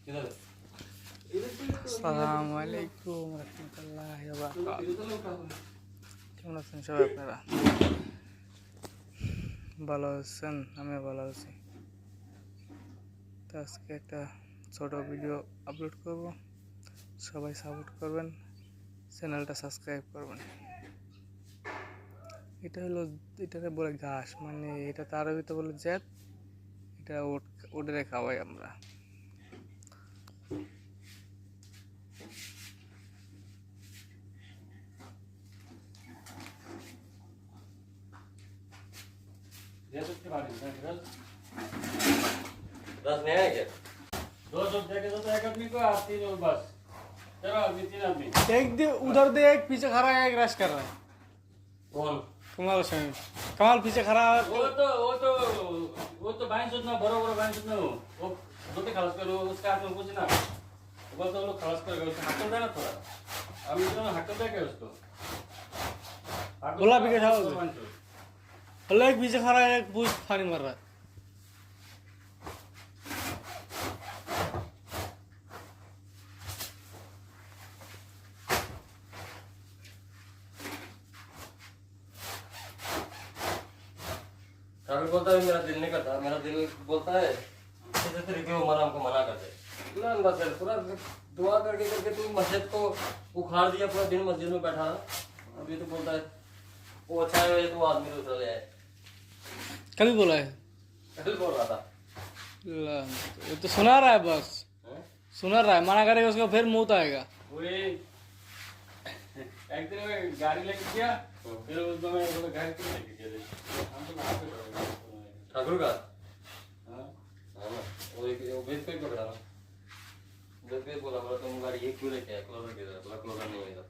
किधर है? আসসালামু আলাইকুম রাহমাতুল্লাহি ওয়া বারাকাতুহু। কেমন আছেন সবাই আপনারা? ভালো আছেন? আমি ভালো আছি। তো আজকে একটা ছোট ভিডিও আপলোড করব, সবাই সাপোর্ট করবেন, চ্যানেলটা সাবস্ক্রাইব করবেন। এটা হলো, এটাকে বলে ঘাস, মানে এটা তার ভিতরে বলে জ্যাত। এটা ওটারে খাওয়াই আমরা। ये तो क्या बात है? रस नहीं है क्या? दो सब देखे तो एक आदमी को आप तीन और बस। चलो अभी तीन आदमी। एक दे उधर दे, एक पीछे खड़ा है, एक रश कर रहा है। कौन? कमाल हुसैन। कमाल पीछे खड़ा है। वो तो बाइन सुनना बरोबर बाइन सुनना हो। वो दो खलास करो उसका हाथ में कुछ ना। वो तो लोग खलास कर गए उसका हाथ दे ना थोड़ा। अब इतना हाथ दे क्या उसको? बोला भी क्या था उसे? अल्लाह एक पीछे खड़ा है, एक पूछ पानी मार रहा है। ठाकुर बोलता है मेरा दिल नहीं करता, मेरा दिल बोलता है ऐसे तरीके को मना हमको मना कर दे। ना बस यार, पूरा दुआ करके करके तू मस्जिद को उखाड़ दिया, पूरा दिन मस्जिद में बैठा रहा। अभी तो बोलता है वो अच्छा है, ये तो आदमी दूसरा ले आए। कभी बोला है? कल बोल रहा था। ये तो सुना रहा है, बस हैं? सुना रहा है, मना करेगा उसको फिर मुंह आएगा। वही एक दिन मैं गाड़ी लेके गया, फिर उसमें मैं गाड़ी क्यों लेके गया? हम तो वहाँ पे ठाकुर का हाँ हाँ ना, वो बेच पे पकड़ा ना, बेच पे बोला तुम गाड़ी ये क्यों लेके आए? क्लोजर किधर? बोला क्लोजर नहीं है इधर।